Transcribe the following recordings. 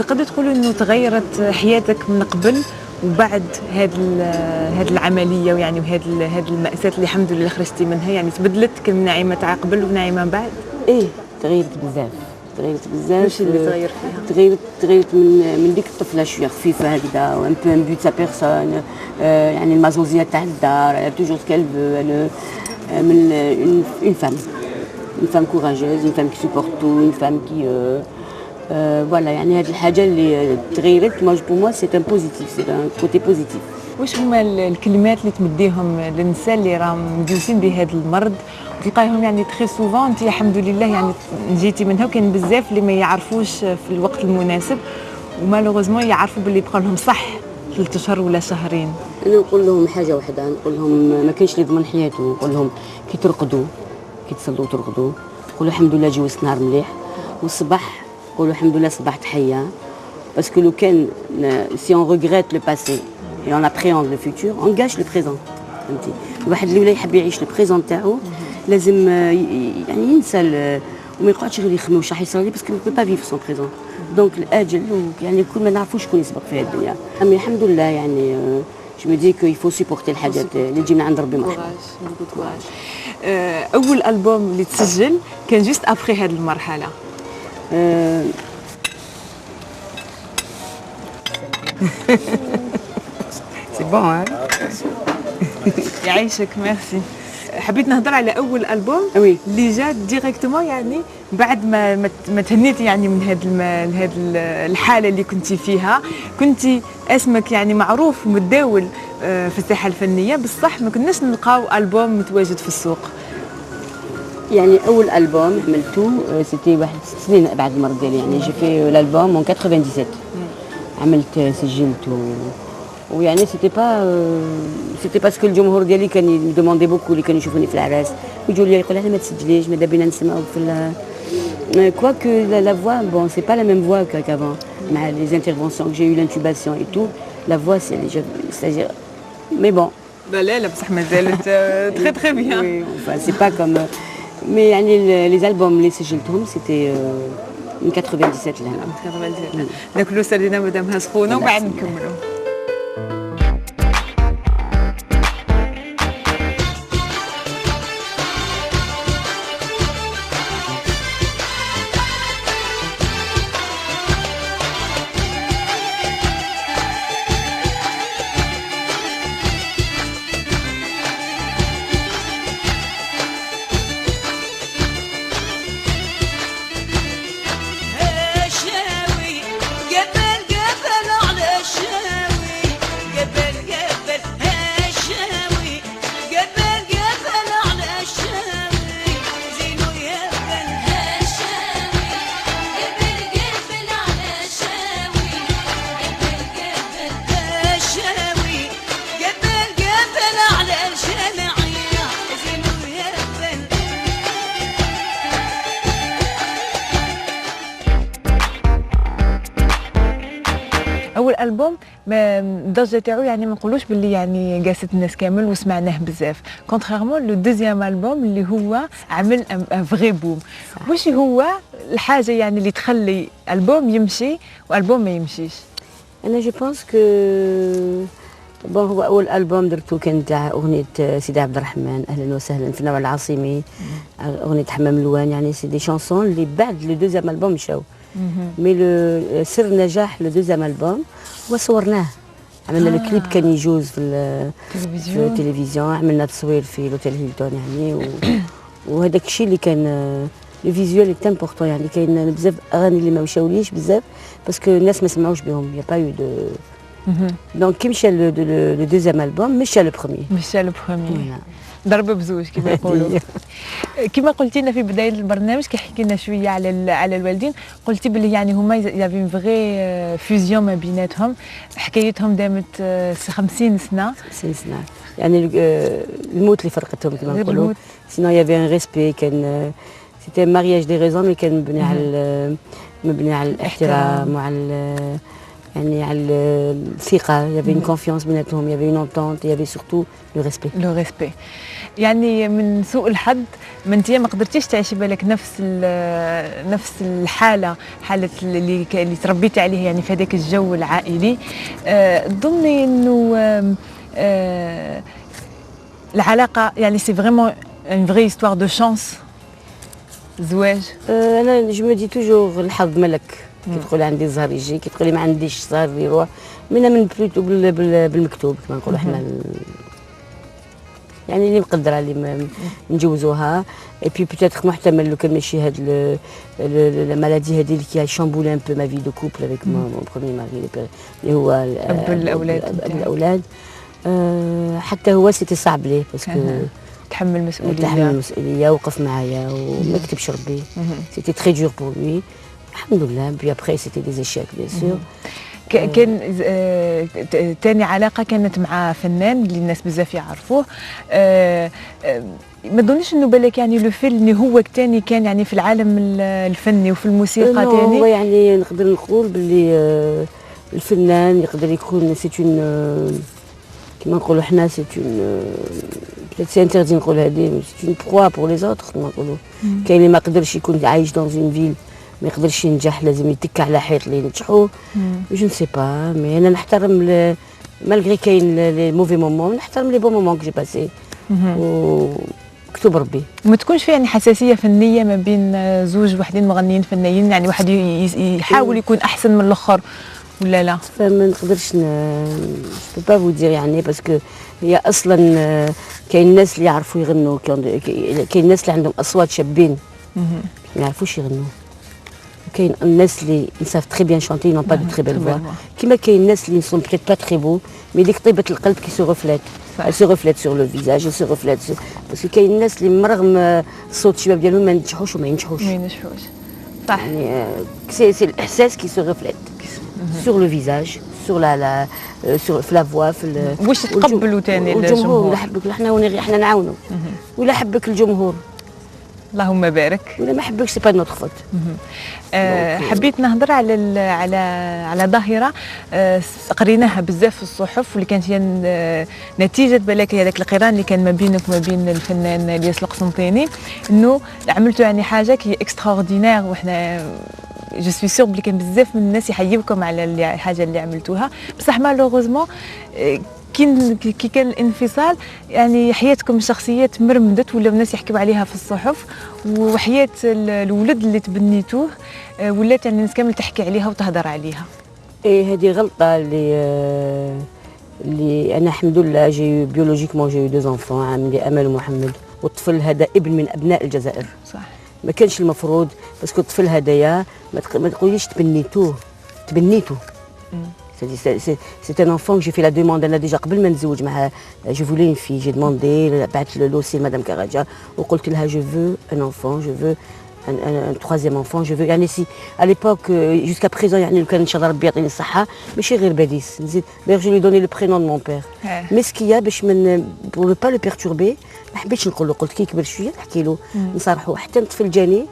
تقدر تقولوا انه تغيرت حياتك من قبل وبعد هذه العمليه ويعني وهذه المأساة اللي الحمد لله خرجتي منها، يعني تبدلت نعيمه تاع قبل ونعيمه بعد؟ ايه تغيرت بزاف، تغيرت بزاف. واش اللي تغير فيها؟ تغيرت من ديك الطفله شويه خفيفه هكذا وان بو ان بوت سا بيرسون، يعني المازوزيه تاع الدار، توجور سكال من اون فام كوراجوز، اون فام كي سوبورت تو، اون فام كي فوالا. يعني هذه الحاجه اللي تغيرت بور موا سي ان بوزيتيف، سي ان كوتي بوزيتيف. واش هما الكلمات اللي تمديهم للنساء اللي راهم مديوسين بهذا المرض وتلقايهم يعني تري سوفون انت الحمد لله يعني جيتي منها، وكاين بزاف اللي ما يعرفوش في الوقت المناسب ومالوغوزمون يعرفوا باللي بقى لهم صح 3 أشهر ولا شهرين؟ انا نقول لهم حاجه واحده، نقول لهم ما كاينش اللي يضمن حياته. نقول لهم كي ترقدوا، كي تصلوا ترقدوا قولوا الحمد لله جوزت نهار مليح، والصباح قولوا الحمد لله صبحت حيه. باسكو لو كان سي اون ريغريت لو باسي et on appréhende le futur, on gâche le présent. فهمتي؟ الواحد اللي ولا يحب يعيش البريزون تاعو لازم يعني ينسى وما يقعدش غير يخمم واش راح يصرى ليه، باسكو ما با فيف سون بريزون. دونك الاجل يعني كل ما نعرفوش شكون يسبق في هذه الدنيا. اما الحمد لله يعني جو مي دي كو يفو سيبورتي الحاجات اللي تجي من عند ربي محمد. اول البوم اللي تسجل كان جوست ابخي هذه المرحله. سي بون يعيشك ميرسي. حبيت نهضر على اول البوم اللي جا ديريكتومون يعني بعد ما تهنيتي يعني من هذه الحاله اللي كنتي فيها. كنتي اسمك يعني معروف ومتداول في الساحه الفنيه، بصح ما كناش نلقاو البوم متواجد في السوق. يعني اول البوم عملته سيتي واحد 6 سنين بعد المرض ديالي، يعني جي في الالبوم من 97 عملت سجلت ويعني سيتي باسكو الجمهور ديالي كان يدوموندي بوكو، اللي كانوا يشوفوني في العراس ويجوا لي يقولوا لي ما تسجليش، ماذا بينا نسمعوك في كواكو لا فوا بون سي با لا ميم فوا كافون. مع لي انترفونسيون جي يو لانتوباسيون اي تو لا فوا سي مي بون لا بصح مازالت تري تري بيان. سي با كوم مي يعني لي البوم اللي سجلتهم سيتي من 97 لهنا. 97 ناكلوا سالينا مادامها سخونه وبعد نكملوا. اول البوم الضجه تاعو يعني ما نقولوش باللي يعني قاست الناس كامل وسمعناه بزاف، كونتريرمون لو دوزيام البوم اللي هو عمل ان فغي بوم. واش هو الحاجه يعني اللي تخلي البوم يمشي والبوم ما يمشيش؟ انا جو بونس كو بون هو اول البوم درتو كان تاع اغنيه سيدي عبد الرحمن اهلا وسهلا في النوع العاصمي، اغنيه حمام الوان، يعني سي دي شانسون اللي بعد لو دوزيام البوم مشاو. مي سر نجاح لو دوزيام البوم هو صورناه، عملنا لو كليب كان يجوز في التلفزيون، عملنا تصوير في لوتيل هيلتون يعني وهذاك الشيء اللي كان لو فيزيوال اي امبورطون. يعني كاين بزاف اغاني اللي ما مشاوليش بزاف باسكو الناس ما سمعوش بهم، يا با يو دو دونك كي مشى لو دوزيام البوم مشى لو بروميي ضرب بزوج كما يقولوا. كما قلتي لنا في بدايه البرنامج كي حكينا شويه على الوالدين، قلتي بلي يعني هما يافي فغي فيزيون ما بيناتهم، حكايتهم دامت 50 سنه. 50 سنه يعني الموت اللي فرقتهم كما نقولوا، سينو يافي ان ريسبي، كان سيتي مارياج دي ريزون مي كان مبني على الاحترام وعلى يعني على الثقه، يافي اون كونفيونس بيناتهم، يافي اون اونتونت، يافي سورتو لو ريسبي. لو ريسبي. يعني من سوء الحظ ما انت ما قدرتيش تعيشي بالك نفس الحاله، حاله اللي تربيتي عليه يعني في هذاك الجو العائلي. تظني انه العلاقه يعني سي فريمون اون فري هيستوار دو شانس زواج؟ انا جو مو دي توجور الحظ ملك. كي تقولي عندي الزهر يجي، كي تقولي ما عنديش الزهر يروح. من بلوتو بالمكتوب كما نقولوا احنا، يعني اللي مقدره اللي نجوزوها. اي بي بوتيتر محتمل لو كان ماشي هاد لا مالادي هادي اللي كي شامبولي ان بو ما في دو كوبل افيك مون بروميي ماري اللي هو اب الاولاد. حتى هو سيتي صعب ليه باسكو تحمل المسؤوليه، وقف معايا وما كتبش ربي. سيتي تري دور بور لوي. الحمد لله. بي ابخي سيتي دي زيشيك بيان سور. كان تاني علاقه كانت مع فنان اللي الناس بزاف يعرفوه. ما تظنيش انه بالك يعني لو في اللي هو تاني كان يعني في العالم الفني وفي الموسيقى تاني؟ هو يعني نقدر نقول باللي الفنان يقدر يكون سيتون كما نقولوا حنا سيتون سي انتردي نقول هذه سيتون بروا بور لي زوتر كما نقولوا. كاين اللي ما قدرش يكون عايش دون اون فيل ما يقدرش ينجح، لازم يتكى على حيط اللي ينجحوا. جو نسي با مي انا نحترم مالغري كاين لي موفي مومون، نحترم لي بون مومون كو جي باسي وكتب ربي. ما تكونش في يعني حساسيه فنيه ما بين زوج وحدين مغنيين فنيين، يعني واحد يحاول يكون احسن من الاخر ولا لا؟ فما نقدرش جو با فو دير يعني باسكو هي اصلا كاين الناس اللي يعرفوا يغنوا، كاين الناس اللي عندهم اصوات شابين ما يعرفوش يغنوا. كاين الناس اللي savent très bien chanter n'ont pas de très belle voix. كيما كاين الناس اللي sont peut-être pas très beaux mais ديك طيبة القلب qui se reflète. Elle se reflète sur le visage, elle se reflète sur... parce que كاين الناس اللي رغم الصوت الشباب ديالهم ما ينجحوش وما ينجحوش. صح. يعني c'est الإحساس qui se reflète sur le visage, sur sur la voix. واش تقبلوا ثاني الجمهور؟ ولا حبك احنا نعاونوا. ولا حبك الجمهور اللهم بارك. ولا ما حبكش سي با نوتر فوت. حبيت نهضر على ظاهره قريناها بزاف في الصحف واللي كانت هي نتيجه بالك هذاك القران اللي كان ما بينك وما بين الفنان الياس القسنطيني، انه عملتوا يعني حاجه كي اكستراوردينير. وحنا جو سوي سور بلي كان بزاف من الناس يحيوكم على الحاجه اللي عملتوها، بصح مالوغوزمون كي كان الانفصال يعني حياتكم الشخصيه تمرمدت، ولا الناس يحكوا عليها في الصحف، وحياه الولد اللي تبنيتوه ولات يعني الناس كامل تحكي عليها وتهضر عليها. ايه هذه غلطه اللي انا الحمد لله جي بيولوجيكمون جي دو زونفون، عندي امل ومحمد، والطفل هذا ابن من ابناء الجزائر. صح. ما كانش المفروض باسكو الطفل هذايا ما تقوليش تبنيتوه. C'est un enfant que j'ai fait la demande. أنا déjà قبل ما نتزوج معها je voulais une fille. J'ai demandé, بعت لوسي لمدام كراجا وقلت لها je veux un enfant, je veux un troisième enfant, je veux يعني سي à l'époque jusqu'à présent يعني لو كان ان شاء الله ربي يعطيني الصحة ماشي غير باديس نزيد. d'ailleurs je lui ai donné le prénom de mon père. مسكية باش من pour ne pas le perturber ما حبيتش نقول له، قلت كي يكبر شوية نحكي له نصارحه. حتى الطفل جاني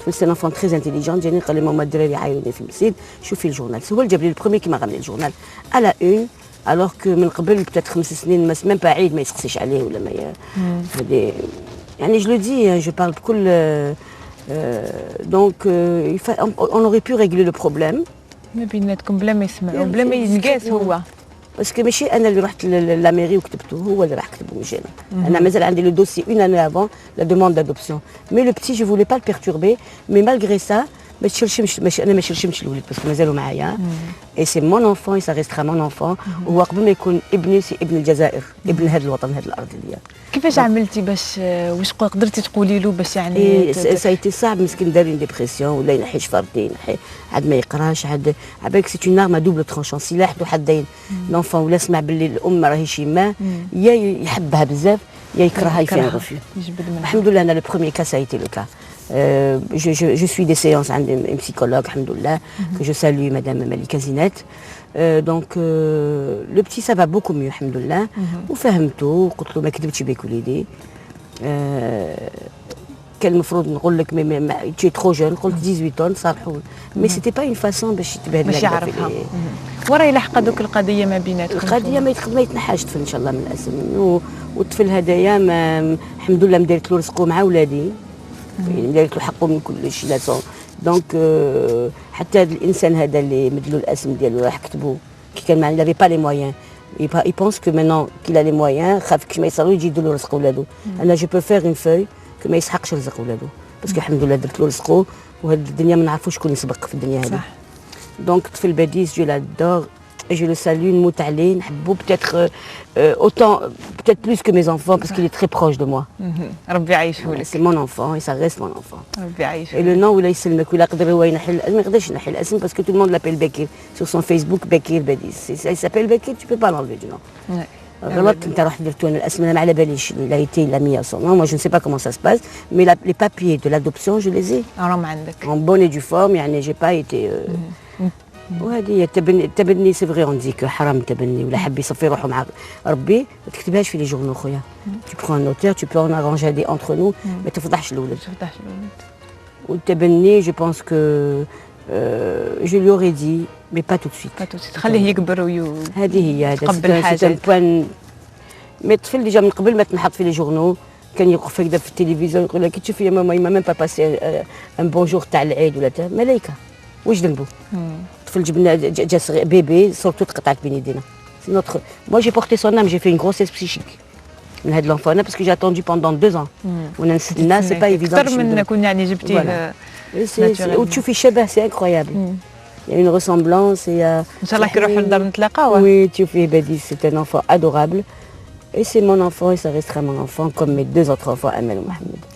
سي انفون تري انتيليجون، جاني قال لي ماما الدراري عايروني في المسجد شوفي الجورنال. هو اللي جاب لي البروميي كيما غنملي الجورنال على اون الوغ كو من قبل بتات 5 سنين ميم با عيد ما يسقسيش عليه ولا ما هذه يعني جو لو دي جو بارل بكل دونك اون اوري بو ريغلي لو بروبليم ما بيناتكم بلا ما يسمعوا بلا ما ينقاس. هو باسكو ماشي انا اللي رحت لا ميري وكتبته، هو اللي راح كتبه مش انا. انا مازال عندي لو دوسي اون اني افون لا دوموند دادوبسيون مي لو بتي جو فولي با البيرتوربي مي مالغري سا ما تشرشمش. انا ما شرشمش الولد باسكو مازالوا معايا اي سي مون انفون اي سا ريسترا مون انفون. وهو قبل ما يكون ابني سي ابن الجزائر، ابن هذا الوطن هذه الارض اللي كيفاش عملتي باش واش قدرتي تقولي له باش يعني سايتي صعب مسكين دار لي ديبرسيون ولا ينحي شفرتين عاد ما يقراش عاد عبالك سي اون ارم دوبل ترونشون سلاح ذو حدين. لونفون ولا سمع باللي الام راهي شيما يا يحبها بزاف يا يكرهها يفين غفير. الحمد لله انا لو بروميي كا سايتي لو كا. Je suis des séances عند une psychologue الحمد لله que je salue madame Malika Zinette. Donc le petit ça va beaucoup mieux الحمد لله. وفهمته وقلت له ما كذبتش بك وليدي. كان المفروض نقول لك تي ترو جون، قلت 18 صالحوا، مي سيتي با اون فاسون باش تبهدل باش يعرفها. وراه يلحق دوك القضيه ما بيناتكم؟ القضيه ما يتنحاش الطفل ان شاء الله من الاسم، والطفل هدايا الحمد لله مدارت له رزقه مع ولادي، مدارت له حقه من كل شيء لا سون. دونك حتى هذا الانسان هذا اللي مدلو الاسم ديالو راح كتبوا كي كان ما لافي با لي مويان، il pense que maintenant qu'il a les moyens خاف كي ما يصلوا يجي يدير له رزق ولادو. انا جو بو فير اون فوي كو ما يسحقش رزق ولادو، باسكو الحمد لله درت له رزقه، وهاد الدنيا ما نعرفوش شكون يسبق في الدنيا هذه. صح. دونك طفل بديس جو لادور et je le salue, نموت عليه نحبه peut-être autant peut-être plus que mes enfants parce qu'il est très proche de moi. ربي يعيشه لك. C'est mon enfant et ça reste mon enfant. ربي يعيشه. Et le nom ولا يسلمك ولا قدر هو ينحي ما يقدرش ينحي الاسم parce que tout le monde l'appelle Bekir sur son Facebook Bekir Badis. Il s'appelle Bekir, tu peux pas l'enlever du nom. غلط انت رحت درتو انا الاسم انا ما على باليش لا ايتي لا 100 صون. Moi je ne sais pas comment ça se passe mais les papiers de l'adoption je les ai. راهم عندك. En bonne et due forme يعني j'ai pas été وهذه هي التبني سي فغي اون دي كو حرام التبني ولا حب يصفي روحه مع ربي ما تكتبهاش في لي جورنو خويا. Tu prends un notaire, tu peux en arranger des entre nous ما تفضحش الولد. والتبني جو بونس كو جو لي اوري دي مي با تو سويت. با تو سويت خليه يكبر هذه هي يتقبل الحاجات. مي الطفل ديجا من قبل ما تنحط في لي جورنو كان يوقف هكذا في التلفزيون يقول لك تشوفي يا ماما ما ميم با باسي ان بونجور تاع العيد ولا تاع ملايكه واش ذنبو. الطفل جبنا جا بيبي صورته تقطعت بين يدينا. سي نوتر موا جي بورتي سون ام جي في اون غروسيس بسيشيك من هاد لونفون انا باسكو جي اتوندو بوندون 2 ans وانا نستنى سي با ايفيدون اكثر من كون يعني جبتيه وتشوفي الشبه سي انكرويابل. Il y a une ressemblance et ان شاء الله كي نروحوا للدار نتلاقاو. Oui, تشوفيه بديس c'est un enfant adorable et c'est mon enfant et ça restera mon enfant comme mes 2 autres enfants Amel ou Mohamed.